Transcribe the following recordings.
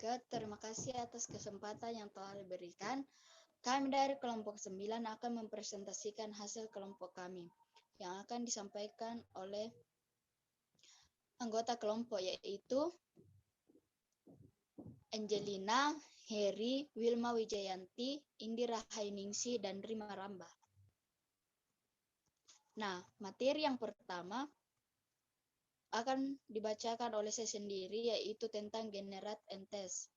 Oke, terima kasih atas kesempatan yang telah diberikan. Kami dari kelompok 9 akan mempresentasikan hasil kelompok kami yang akan disampaikan oleh anggota kelompok, yaitu Angelina, Heri, Wilma Wijayanti, Indira Hainingsi, dan Rima Ramba. Nah, materi yang pertama akan dibacakan oleh saya sendiri, yaitu tentang Generate and Test.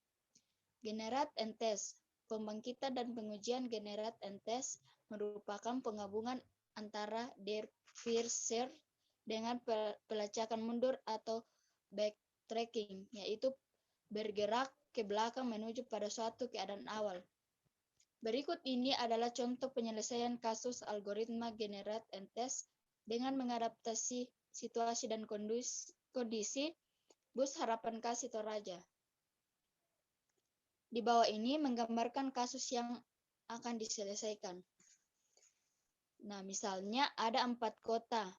Generate and Test. Pembangkitan dan pengujian Generate and Test merupakan penggabungan antara der Firser dengan pelacakan mundur atau backtracking, yaitu bergerak ke belakang menuju pada suatu keadaan awal. Berikut ini adalah contoh penyelesaian kasus algoritma Generate and Test dengan mengadaptasi situasi dan kondisi bus harapan kasih Toraja. Di bawah ini menggambarkan kasus yang akan diselesaikan. Nah, misalnya ada 4 kota,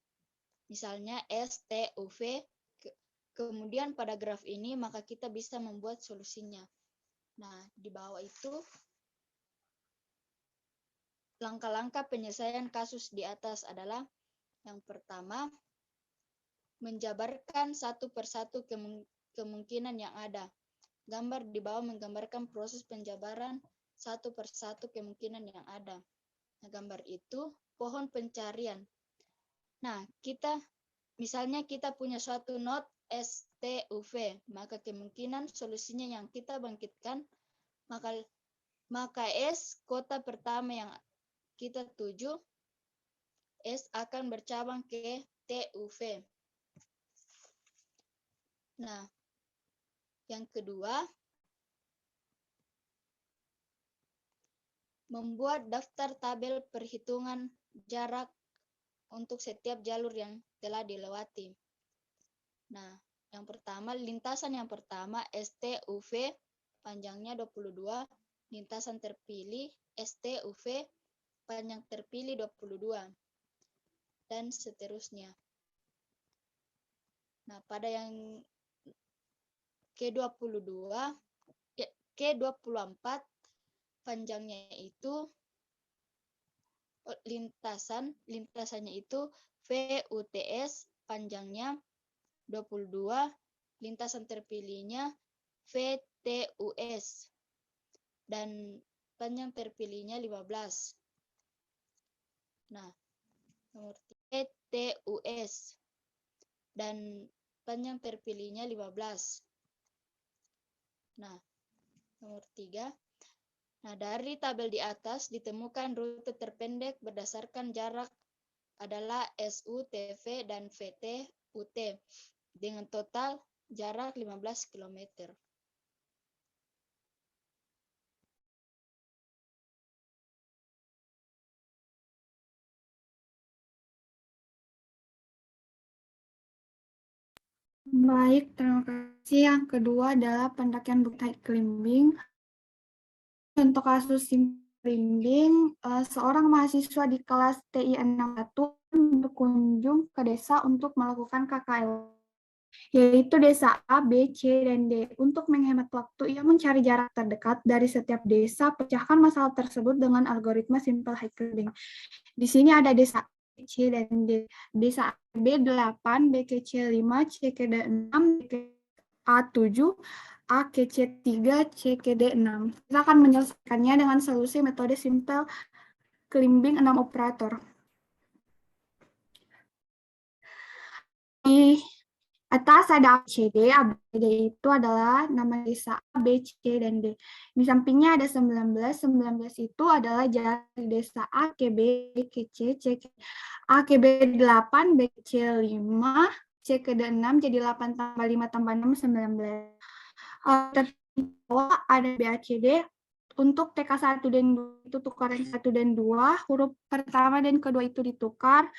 misalnya S, T, U, V. Kemudian pada graf ini maka kita bisa membuat solusinya. Nah, di bawah itu langkah-langkah penyelesaian kasus di atas adalah yang pertama, menjabarkan satu persatu kemungkinan yang ada. Gambar di bawah menggambarkan proses penjabaran satu persatu kemungkinan yang ada. Nah, gambar itu pohon pencarian. Nah, misalnya kita punya suatu node S, T, U, V, maka kemungkinan solusinya yang kita bangkitkan, maka S, kota pertama yang kita tuju, S akan bercabang ke T, U, V. Nah, yang kedua, membuat daftar tabel perhitungan jarak untuk setiap jalur yang telah dilewati. Nah, yang pertama, lintasan yang pertama STUV panjangnya 22, lintasan terpilih STUV panjang terpilih 22, dan seterusnya. Nah, pada yang K24 panjangnya itu lintasannya itu VUTS panjangnya 22, lintasan terpilihnya VTUS dan panjang terpilihnya 15. Nah, nomor VTUS dan panjang terpilihnya 15. Nah, nomor 3. Nah, dari tabel di atas ditemukan rute terpendek berdasarkan jarak adalah SU-TV dan VT-UT dengan total jarak 15 km. Baik, terima kasih. Yang kedua adalah pendakian Bukit Climbing. Untuk kasus climbing, seorang mahasiswa di kelas TI 61 berkunjung ke desa untuk melakukan KKL, yaitu desa A, B, C, dan D. Untuk menghemat waktu, ia mencari jarak terdekat dari setiap desa. Pecahkan masalah tersebut dengan algoritma simple high climbing. Di sini ada desa A, C, dan D. Desa A, B 8, B, C, 5, C, D 6, A 7, A, C, 3, C, D 6. Kita akan menyelesaikannya dengan solusi metode simple climbing 6 operator. Di atas ada ABCD, ABCD itu adalah nama desa A, B, C, dan D. Di sampingnya ada 19, 19 itu adalah jarak desa A ke B, ke C, C ke A ke B 8, B ke C 5, C ke D 6, jadi 8 tambah 5 tambah 6, 19. Di bawah ada BACD. Untuk TK1 dan 2 itu tukaran 1 dan 2, huruf pertama dan kedua itu ditukar.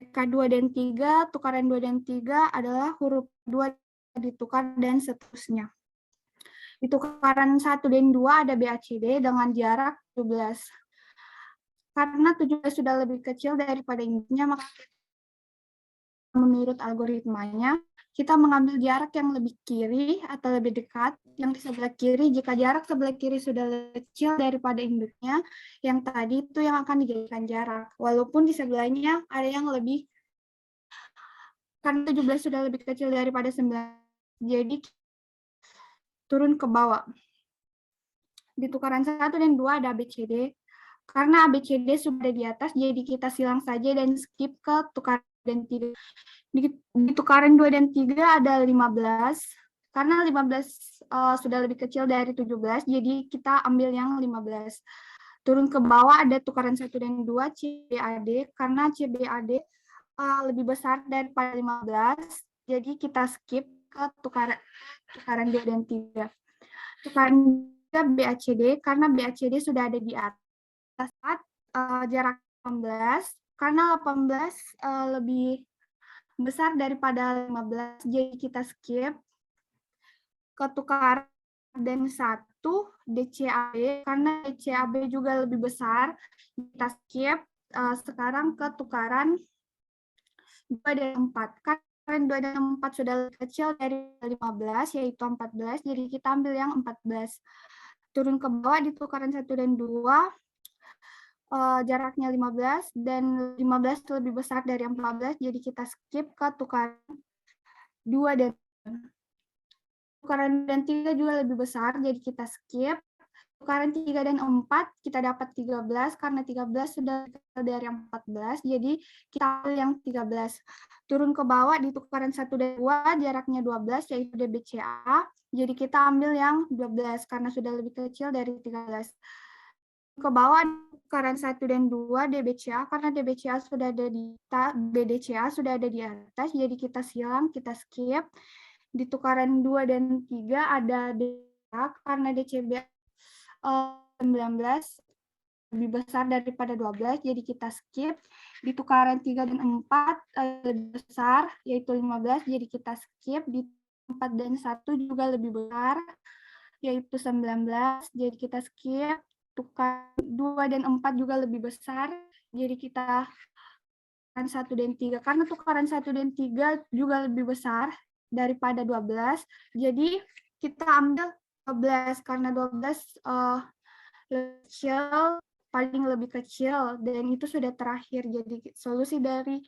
TK2 dan 3, tukaran 2 dan 3 adalah huruf 2 ditukar dan seterusnya. Di tukaran 1 dan 2 ada BACD dengan jarak 17. Karena 17 sudah lebih kecil daripada induknya, maka menurut algoritmanya, kita mengambil jarak yang lebih kiri atau lebih dekat, yang di sebelah kiri. Jika jarak sebelah kiri sudah lebih kecil daripada induknya, yang tadi itu yang akan dijadikan jarak. Walaupun di sebelahnya ada yang lebih, karena 17 sudah lebih kecil daripada 9, jadi turun ke bawah. Di tukaran 1 dan 2 ada ABCD. Karena ABCD sudah di atas, jadi kita silang saja dan skip ke tukaran dan 3. Di tukaran 2 dan 3 ada 15. Karena 15 sudah lebih kecil dari 17, jadi kita ambil yang 15. Turun ke bawah ada tukaran 1 dan 2, CBAD. Karena CBAD lebih besar daripada 15, jadi kita skip ke tukaran 2 dan 3. Tukaran 3 BACD, karena BACD sudah ada di atas. Saat jarak 18, karena 18 lebih besar daripada 15, jadi kita skip ke tukaran dan 1 DCAB, karena DCAB juga lebih besar, kita skip sekarang ke tukaran 2 dan 4. Karena 2 dan 4 sudah lebih kecil dari 15, yaitu 14, jadi kita ambil yang 14. Turun ke bawah di tukaran 1 dan 2, jaraknya 15 dan 15 lebih besar dari 14, jadi kita skip ke tukaran 2 dan 3 juga lebih besar, jadi kita skip. Tukaran 3 dan 4 kita dapat 13, karena 13 sudah dari 14, jadi kita ambil yang 13. Turun ke bawah di tukaran 1 dan 2, jaraknya 12, yaitu DBCA, jadi kita ambil yang 12 karena sudah lebih kecil dari 13. Ke bawah tukaran 1 dan 2 DBCA, karena DBCA sudah ada di BDCA sudah ada di atas, jadi kita silang, kita skip. Di tukaran 2 dan 3 ada DCA, karena DCB 19 lebih besar daripada 12, jadi kita skip. Di tukaran 3 dan 4 lebih besar, yaitu 15, jadi kita skip. Di 4 dan 1 juga lebih besar, yaitu 19, jadi kita skip. Tukaran 2 dan 4 juga lebih besar, jadi kita tukaran 1 dan 3. Karena tukaran 1 dan 3 juga lebih besar daripada 12, jadi kita ambil 12, karena 12 kecil, paling lebih kecil, dan itu sudah terakhir. Jadi solusi dari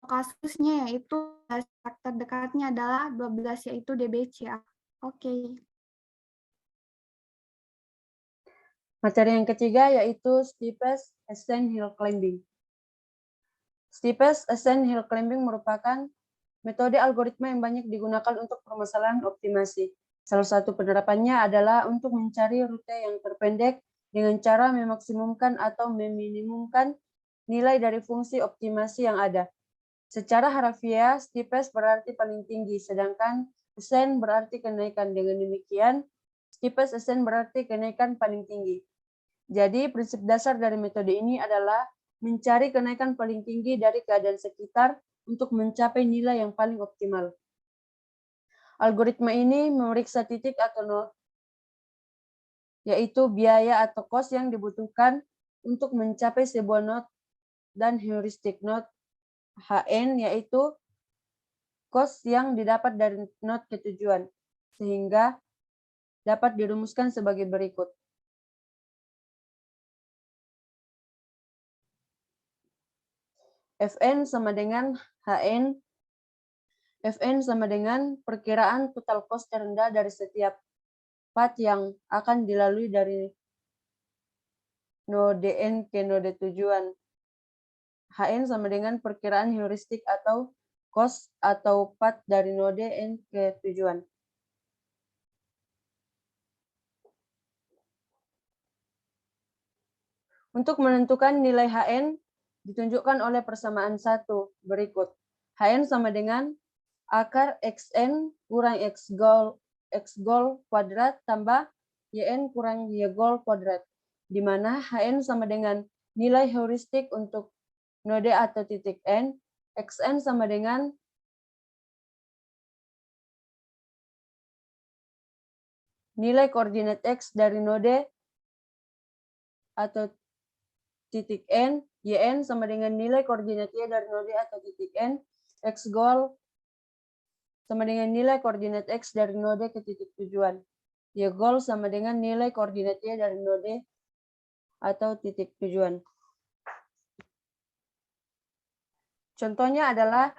kasusnya yaitu terdekatnya adalah 12, yaitu DBCA. Oke. Materi yang ketiga yaitu steepest ascent hill climbing. Steepest ascent hill climbing merupakan metode algoritma yang banyak digunakan untuk permasalahan optimasi. Salah satu penerapannya adalah untuk mencari rute yang terpendek dengan cara memaksimumkan atau meminimumkan nilai dari fungsi optimasi yang ada. Secara harafiah, steepest berarti paling tinggi, sedangkan ascent berarti kenaikan. Dengan demikian, steepest ascent berarti kenaikan paling tinggi. Jadi, prinsip dasar dari metode ini adalah mencari kenaikan paling tinggi dari keadaan sekitar untuk mencapai nilai yang paling optimal. Algoritma ini memeriksa titik atau node, yaitu biaya atau cost yang dibutuhkan untuk mencapai sebuah node, dan heuristik node HN, yaitu cost yang didapat dari node ke tujuan, sehingga dapat dirumuskan sebagai berikut. Fn sama dengan Hn. Fn sama dengan perkiraan total cost terendah dari setiap path yang akan dilalui dari node N ke node tujuan. Hn sama dengan perkiraan heuristik atau cost atau path dari node N ke tujuan. Untuk menentukan nilai Hn, ditunjukkan oleh persamaan 1 berikut. Hn sama dengan akar Xn kurang X goal kuadrat tambah Yn kurang Y goal kuadrat, di mana Hn sama dengan nilai heuristik untuk node atau titik N, Xn sama dengan nilai koordinat X dari node atau titik N, YN sama dengan nilai koordinat Y dari node atau titik N, X goal sama dengan nilai koordinat X dari node ke titik tujuan. Y goal sama dengan nilai koordinat Y dari node atau titik tujuan. Contohnya adalah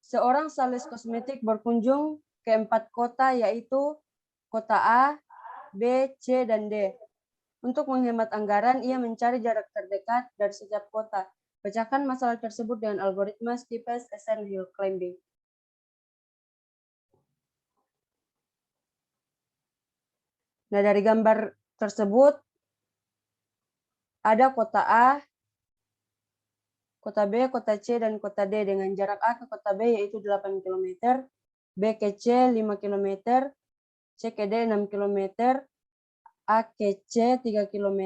seorang sales kosmetik berkunjung ke 4 kota, yaitu kota A, B, C, dan D. Untuk menghemat anggaran, ia mencari jarak terdekat dari setiap kota. Pecahkan masalah tersebut dengan algoritma steepest ascent hill climbing. Nah, dari gambar tersebut, ada kota A, kota B, kota C, dan kota D dengan jarak A ke kota B yaitu 8 km, B ke C 5 km, C ke D 6 km, A ke C 3 km,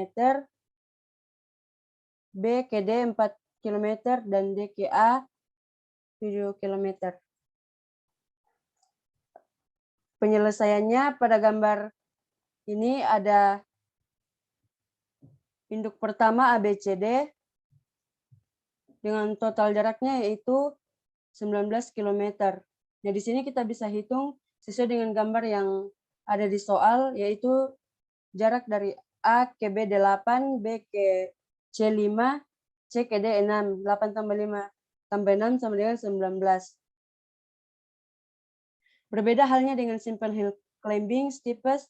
B ke D 4 km, dan D ke A 7 km. Penyelesaiannya pada gambar ini ada induk pertama ABCD dengan total jaraknya yaitu 19 km. Nah, di sini kita bisa hitung sesuai dengan gambar yang ada di soal, yaitu jarak dari A ke B 8, B ke C 5, C ke D 6. 8 tambah 5 tambah 6 sama dengan 19. Berbeda halnya dengan simple hill climbing, steepest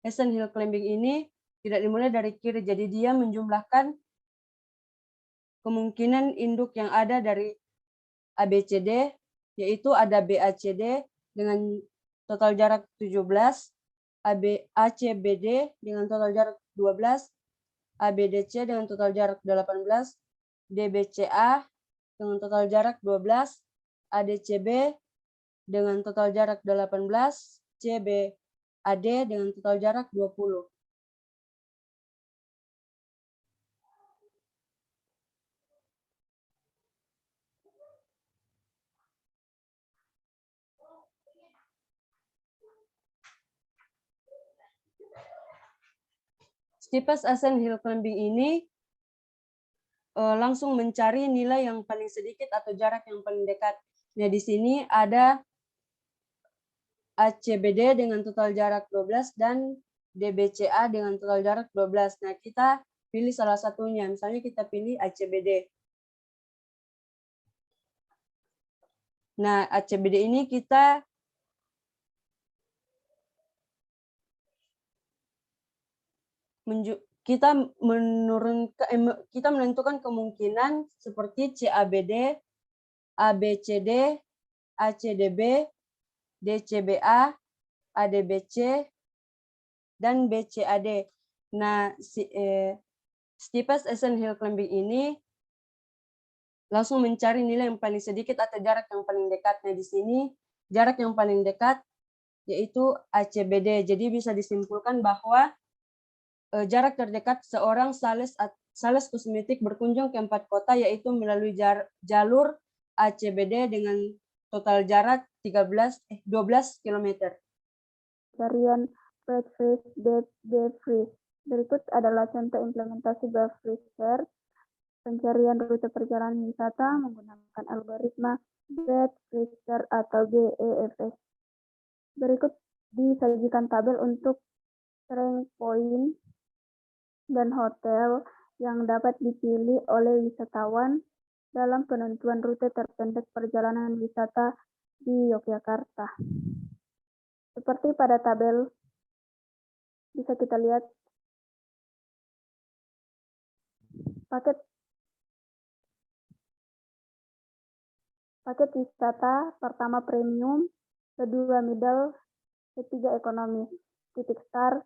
ascent hill climbing ini tidak dimulai dari kiri, jadi dia menjumlahkan kemungkinan induk yang ada dari ABCD, yaitu ada BACD dengan total jarak 17, ACBD dengan total jarak 12, ABDC dengan total jarak 18, DBCA dengan total jarak 12, ADCB dengan total jarak 18, CBAD dengan total jarak 20. Steepest ascent hill climbing ini langsung mencari nilai yang paling sedikit atau jarak yang paling dekat. Nah, di sini ada ACBD dengan total jarak 12 dan DBCA dengan total jarak 12. Nah, kita pilih salah satunya. Misalnya kita pilih ACBD. Nah, ACBD ini kita menentukan kemungkinan seperti CABD, ABCD, ACDB, DCBA, ADBC, dan BCAD. Nah, steepest ascent hill climbing ini langsung mencari nilai yang paling sedikit atau jarak yang paling dekat. Nah, di sini jarak yang paling dekat yaitu ACBD. Jadi bisa disimpulkan bahwa jarak terdekat seorang sales kosmetik berkunjung ke 4 kota yaitu melalui jalur ACBD dengan total jarak 12 km. Pencarian Brad Freeze, D Freeze. Berikut adalah contoh implementasi Brad Freeze Search. Pencarian rute perjalanan wisata menggunakan algoritma Brad Freeze Search atau BEFS. Berikut disajikan tabel untuk strength point dan hotel yang dapat dipilih oleh wisatawan dalam penentuan rute terpendek perjalanan wisata di Yogyakarta. Seperti pada tabel bisa kita lihat paket wisata pertama premium, kedua middle, ketiga ekonomi. Titik start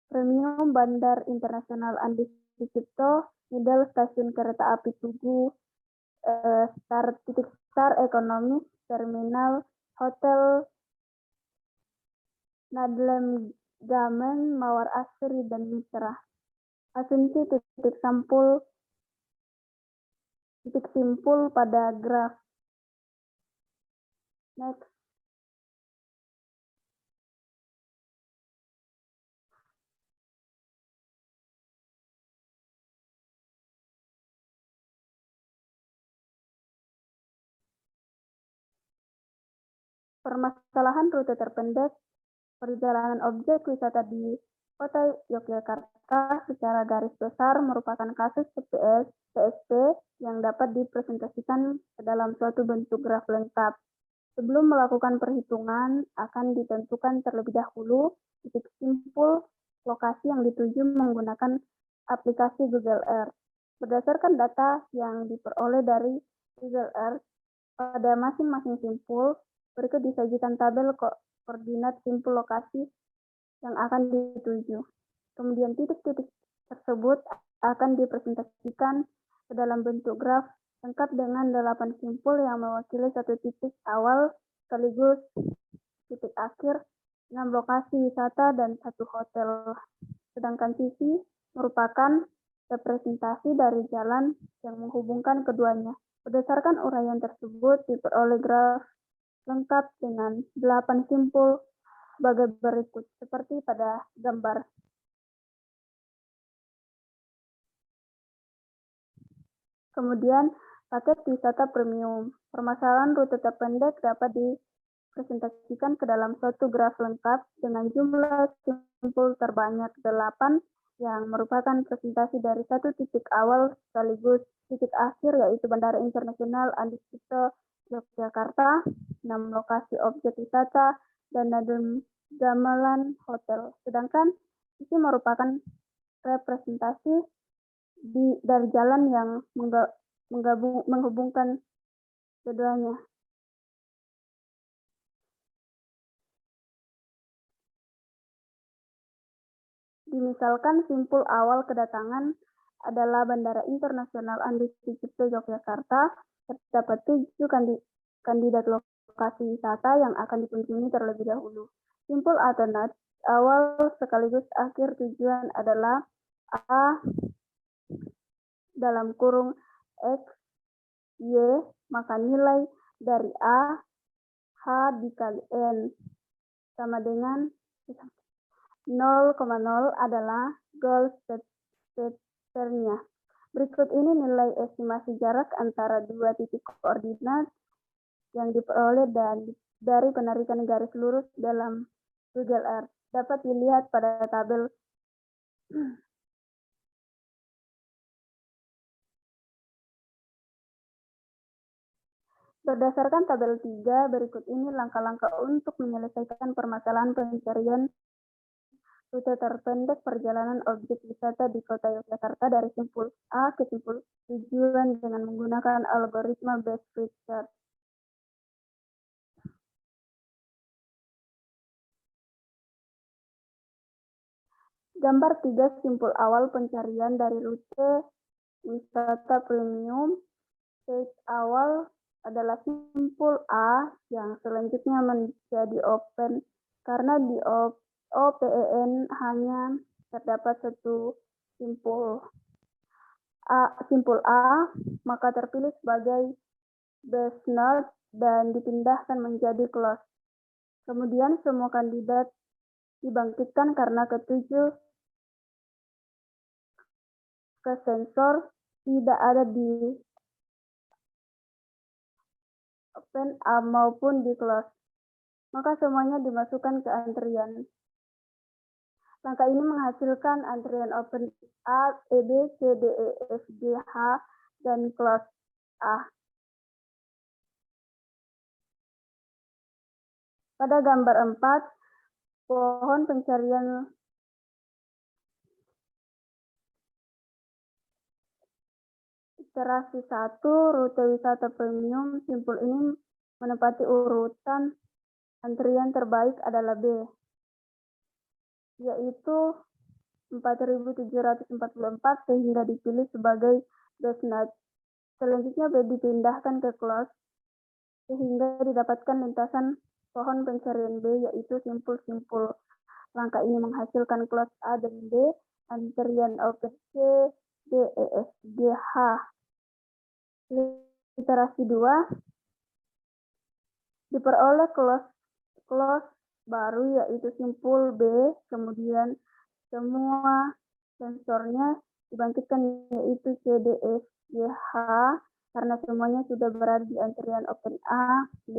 premium Bandar Internasional Andi Sucipto, middle stasiun kereta api Tugu, titik start ekonomi terminal hotel Nadlem Gamen, Mawar Asri, dan Mitra. Asumsi titik simpul pada graf. Next. Permasalahan rute terpendek perjalanan objek wisata di Kota Yogyakarta secara garis besar merupakan kasus TPS, PSP yang dapat dipresentasikan ke dalam suatu bentuk graf lengkap. Sebelum melakukan perhitungan, akan ditentukan terlebih dahulu titik simpul lokasi yang dituju menggunakan aplikasi Google Earth. Berdasarkan data yang diperoleh dari Google Earth, pada masing-masing simpul, berikut disajikan tabel koordinat simpul lokasi yang akan dituju. Kemudian titik-titik tersebut akan dipresentasikan ke dalam bentuk graf lengkap dengan 8 simpul yang mewakili satu titik awal sekaligus titik akhir, 6 lokasi wisata dan 1 hotel. Sedangkan sisi merupakan representasi dari jalan yang menghubungkan keduanya. Berdasarkan uraian tersebut diperoleh graf lengkap dengan 8 simpul sebagai berikut, seperti pada gambar. Kemudian, paket wisata premium. Permasalahan rute terpendek dapat dipresentasikan ke dalam suatu graf lengkap dengan jumlah simpul terbanyak 8 yang merupakan presentasi dari satu titik awal sekaligus titik akhir, yaitu Bandara Internasional Adi Sucipto Yogyakarta, 6 lokasi objek wisata, dan gamelan hotel. Sedangkan ini merupakan representasi dari jalan yang menghubungkan keduanya. Dimisalkan simpul awal kedatangan adalah Bandara Internasional Adi Sucipto Yogyakarta, terdapat 7 kandidat lokasi wisata yang akan dikunjungi terlebih dahulu. Simpul alternate awal sekaligus akhir tujuan adalah A dalam kurung X, Y, maka nilai dari A, H dikali N sama dengan 0,0 adalah goal setternya. Berikut ini nilai estimasi jarak antara dua titik koordinat yang diperoleh dari penarikan garis lurus dalam Google Earth. Dapat dilihat pada tabel Berdasarkan tabel 3, berikut ini langkah-langkah untuk menyelesaikan permasalahan pencarian rute terpendek perjalanan objek wisata di Kota Yogyakarta dari simpul A ke simpul tujuan dengan menggunakan algoritma Best Fit Search. Gambar 3 simpul awal pencarian dari rute wisata premium. Stage awal adalah simpul A yang selanjutnya menjadi open karena di OPEN hanya terdapat satu simpul A, maka terpilih sebagai best node dan dipindahkan menjadi close. Kemudian semua kandidat dibangkitkan karena ketujuh ke sensor tidak ada di open A maupun di close. Maka semuanya dimasukkan ke antrian. Langkah ini menghasilkan antrian open A, E, B, C, D, E, F, G, H, dan close A. Pada gambar 4, pohon pencarian iterasi 1, rute wisata premium, simpul ini menempati urutan antrian terbaik adalah B, yaitu 4.744 sehingga dipilih sebagai best node. Selanjutnya B dipindahkan ke close sehingga didapatkan lintasan pohon pencarian B, yaitu simpul-simpul. Langkah ini menghasilkan close A dan B, antrian open C, D, E, F, G, H. Iterasi 2 diperoleh close baru, yaitu simpul B, kemudian semua sensornya dibangkitkan, yaitu C, D, E, F, G, H, karena semuanya sudah berada di antrian open A, B,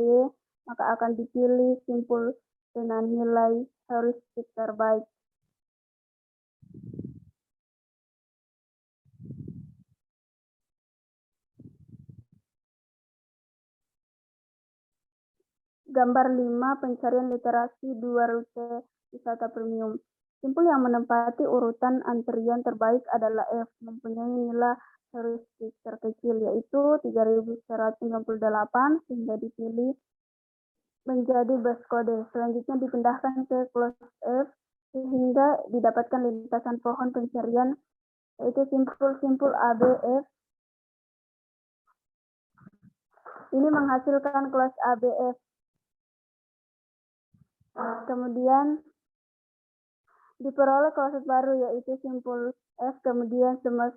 maka akan dipilih simpul dengan nilai heuristik terbaik. Gambar 5, pencarian literasi 2 rute wisata premium. Simpul yang menempati urutan antrian terbaik adalah F, mempunyai nilai heuristik terkecil, yaitu 3198, sehingga dipilih menjadi bus kode. Selanjutnya dipindahkan ke close F, sehingga didapatkan lintasan pohon pencarian, yaitu simpul-simpul ABF. Ini menghasilkan kelas ABF. Kemudian diperoleh kloset baru, yaitu simpul F, kemudian semua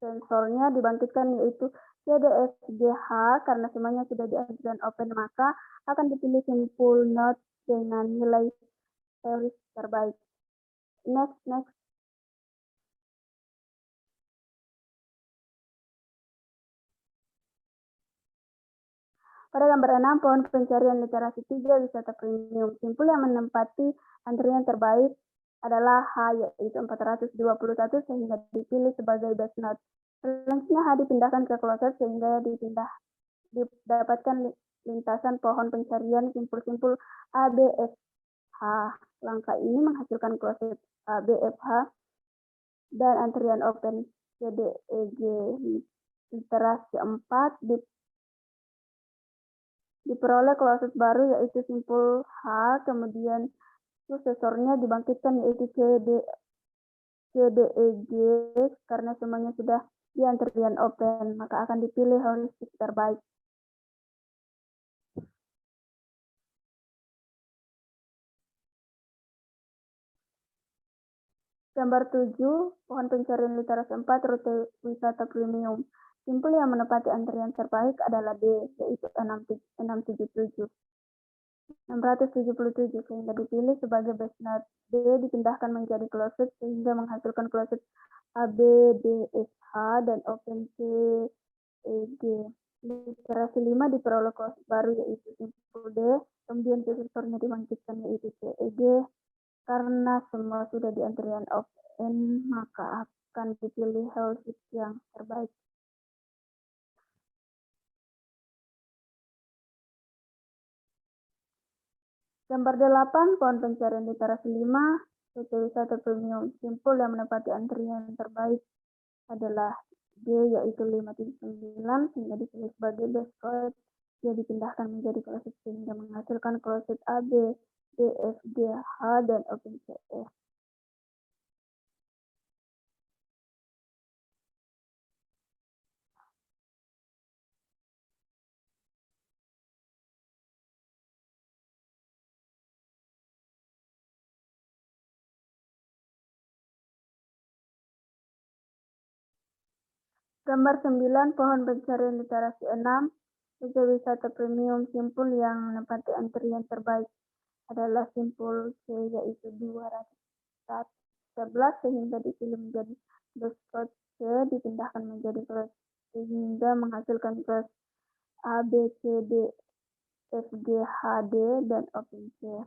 sensornya dibangkitkan, yaitu CDFGH. Karena semuanya sudah di antrian open, maka akan dipilih simpul node dengan nilai heuristik terbaik. Next. Pada gambar 6, pohon pencarian literasi 3 wisata premium. Simpul yang menempati antrian terbaik adalah H, yaitu 421, sehingga dipilih sebagai best node. Selanjutnya H dipindahkan ke kloset, sehingga didapatkan lintasan pohon pencarian simpul-simpul ABFH. Langkah ini menghasilkan kloset ABFH dan antrian open CDEG literasi 4 diperoleh kloset baru, yaitu simpul H, kemudian susesornya dibangkitkan, yaitu CDEG. Karena semuanya sudah di antrian open, maka akan dipilih heuristik terbaik. Gambar 7, pohon pencarian literasi 4 rute wisata premium. Simpul yang menepati antrian terbaik adalah D, yaitu 677, sehingga dipilih sebagai best node. D dipindahkan menjadi closet, sehingga menghasilkan closet ABDSH dan open CEG. Literasi 5 diperoleh closet baru, yaitu simpul D, kemudian susesornya dibangkitkan, yaitu CEG. Karena semua sudah di antrian open, maka akan dipilih heuristik yang terbaik. Gambar 8, pohon pencarian literasi 5, rute wisata premium. Simpul yang menepati antrian terbaik adalah D, yaitu 579, sehingga dipilih sebagai best code. Dia dipindahkan menjadi closet, sehingga menghasilkan closet AB, DFGH, dan OpenCF. Gambar 9, pohon pencarian literasi 6, rute wisata premium. Simpul yang menempati antrian terbaik adalah simpul C, yaitu 211, sehingga dipilih menjadi best code. C dipindahkan menjadi closet, sehingga menghasilkan closet A, B, C, D, F, G, H, D, dan OpenC.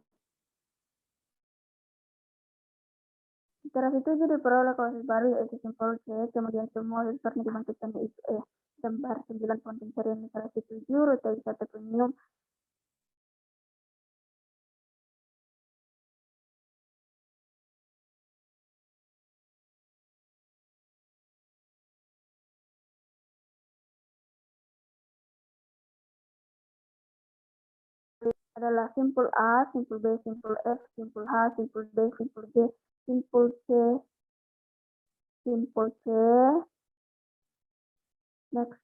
Literasi 7 diperoleh kloset baru, yaitu simpul C, kemudian semua sensornya dibangkitkan, yaitu E. Gambar 9, pohon pencarian literasi 7, rute wisata premium. Adalah simpul A, simpul B, simpul F, simpul H, simpul D, simpul G, simpul C, simpul C. Next.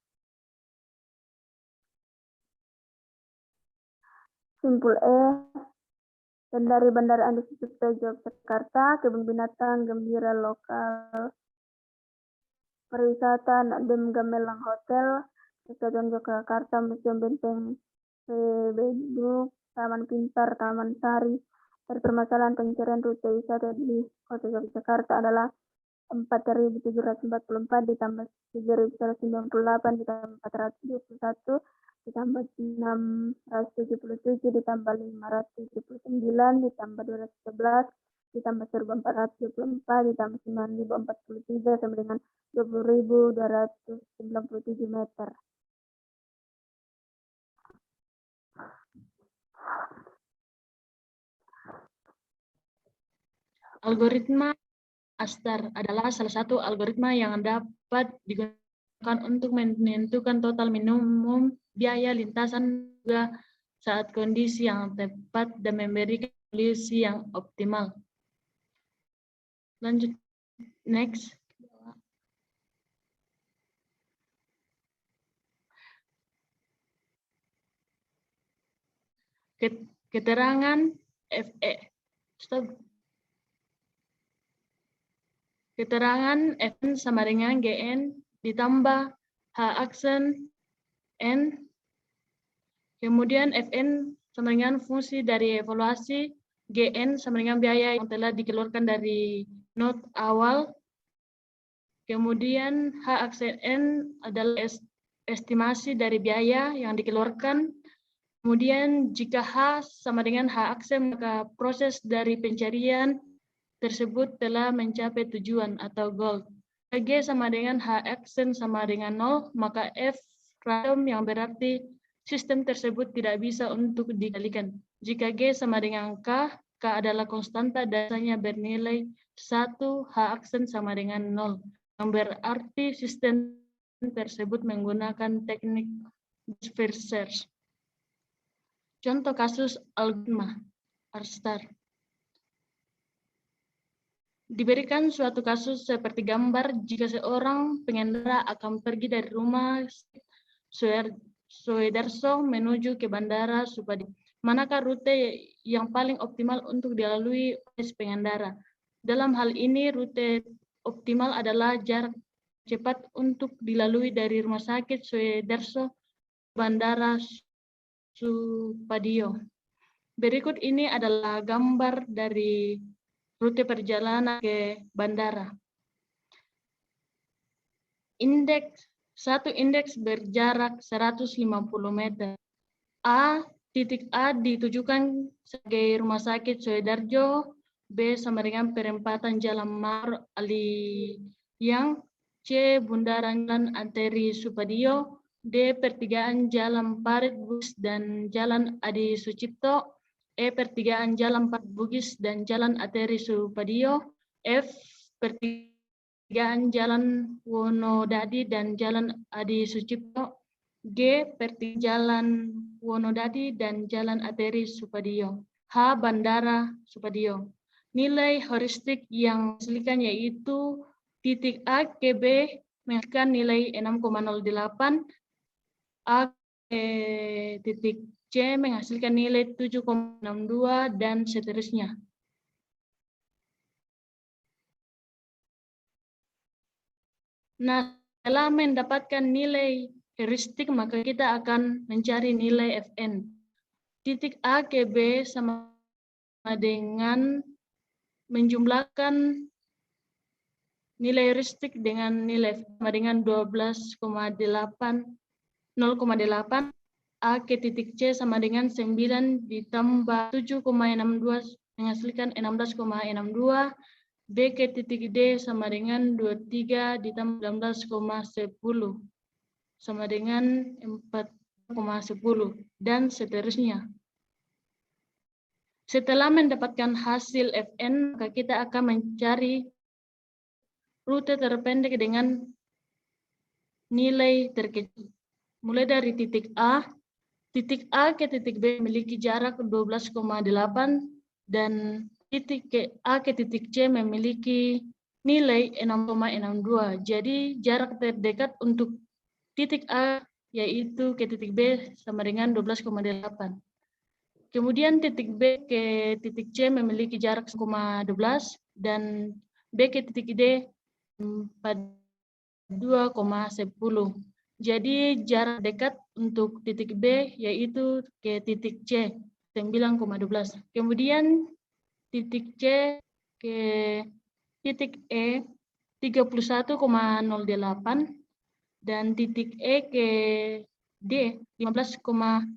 Simpul E, dan dari Bandara Andi Sucipto Yogyakarta, kebun binatang Gembira Lokal, pariwisata Nadem Gamelang Hotel, Kesatuan Yogyakarta, Museum Benteng Bedug, Taman Pintar, Taman Sari. Dari permasalahan pencarian rute wisata di Kota Yogyakarta adalah 4.744 ditambah 3.198 ditambah 421 ditambah 677 ditambah 579 ditambah 211 ditambah 1424 ditambah 9043 sama dengan 20.297 meter. Algoritma ASTAR adalah salah satu algoritma yang dapat digunakan untuk menentukan total minimum biaya lintasan juga saat kondisi yang tepat dan memberikan solusi yang optimal. Lanjut, next. Keterangan FE. Stop. Keterangan Fn sama dengan Gn ditambah H aksen N. Kemudian Fn sama dengan fungsi dari evaluasi, Gn sama dengan biaya yang telah dikeluarkan dari not awal. Kemudian H aksen N adalah estimasi dari biaya yang dikeluarkan. Kemudian jika H sama dengan H aksen, maka proses dari pencarian tersebut telah mencapai tujuan atau goal. Jika G sama dengan H aksen sama dengan 0, maka F random yang berarti sistem tersebut tidak bisa untuk dikalikan. Jika G sama dengan K, K adalah konstanta dasarnya bernilai 1, H aksen sama dengan 0, yang berarti sistem tersebut menggunakan teknik disperse search. Contoh kasus algoritma ASTAR. Diberikan suatu kasus seperti gambar jika seorang pengendara akan pergi dari rumah Suedarso menuju ke Bandara Supadi. Manakah rute yang paling optimal untuk dilalui oleh pengendara? Dalam hal ini, rute optimal adalah jarak cepat untuk dilalui dari Rumah Sakit Suedarso ke Bandara Supadio. Berikut ini adalah gambar dari rute perjalanan ke bandara. Satu indeks berjarak 150 meter. Titik A ditujukan sebagai Rumah Sakit Suedarjo, B sama dengan perempatan Jalan Mar Ali Yang, C bundaran Jalan Anteri Supadio, D pertigaan Jalan Parit Bugis dan Jalan Adi Sucipto, E pertigaan Jalan Parit Bugis dan Jalan Anteri Supadio, F pertigaan Jalan Wonodadi dan Jalan Adi Sucipto, G pertigaan Jalan Wonodadi dan Jalan Anteri Supadio, H Bandara Supadio. Nilai heuristik yang dihasilkan yaitu titik A ke B menghasilkan nilai 6,08, A ke titik C menghasilkan nilai 7,62 dan seterusnya. Nah, setelah mendapatkan nilai heuristik, maka kita akan mencari nilai Fn. Titik A ke B sama dengan menjumlahkan nilai heuristik dengan nilai sama dengan 0,8. A ke titik C sama dengan 9 ditambah 7,62 menghasilkan 16,62. B ke titik D sama dengan 23 ditambah 19,10 sama dengan 4,10 dan seterusnya. Setelah mendapatkan hasil Fn, maka kita akan mencari rute terpendek dengan nilai terkecil. Mulai dari titik A ke titik B memiliki jarak 12,8 dan titik A ke titik C memiliki nilai 6,62. Jadi jarak terdekat untuk titik A yaitu ke titik B sama dengan 12,8. Kemudian titik B ke titik C memiliki jarak 1,12 dan B ke titik D 2,10. Jadi jarak dekat untuk titik B yaitu ke titik C 9,12. Kemudian titik C ke titik E 31,08 dan titik E ke D 15,35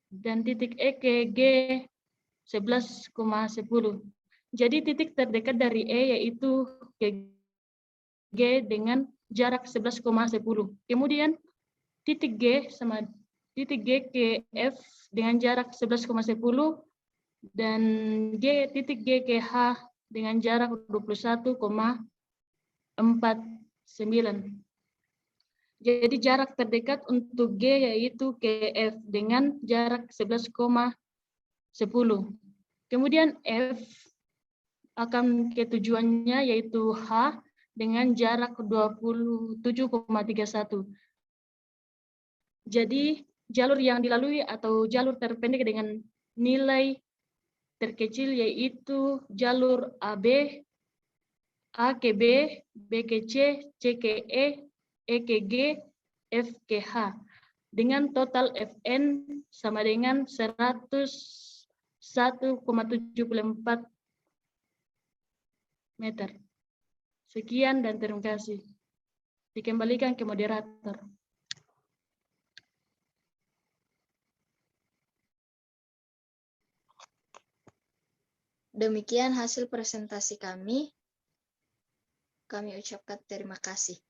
dan titik E ke G 11,10. Jadi titik terdekat dari E yaitu ke G dengan jarak 11,10. Kemudian titik G sama titik G ke F dengan jarak 11,10 dan titik G ke H dengan jarak 21,49. Jadi jarak terdekat untuk G yaitu KF dengan jarak 11,10. Kemudian F akan ke tujuannya yaitu H dengan jarak 27,31. Jadi jalur yang dilalui atau jalur terpendek dengan nilai terkecil yaitu jalur AB, A ke B, B ke C, C ke E ke G, F ke H. Dengan total Fn sama dengan 101,74 meter. Sekian dan terima kasih. Dikembalikan ke moderator. Demikian hasil presentasi kami. Kami ucapkan terima kasih.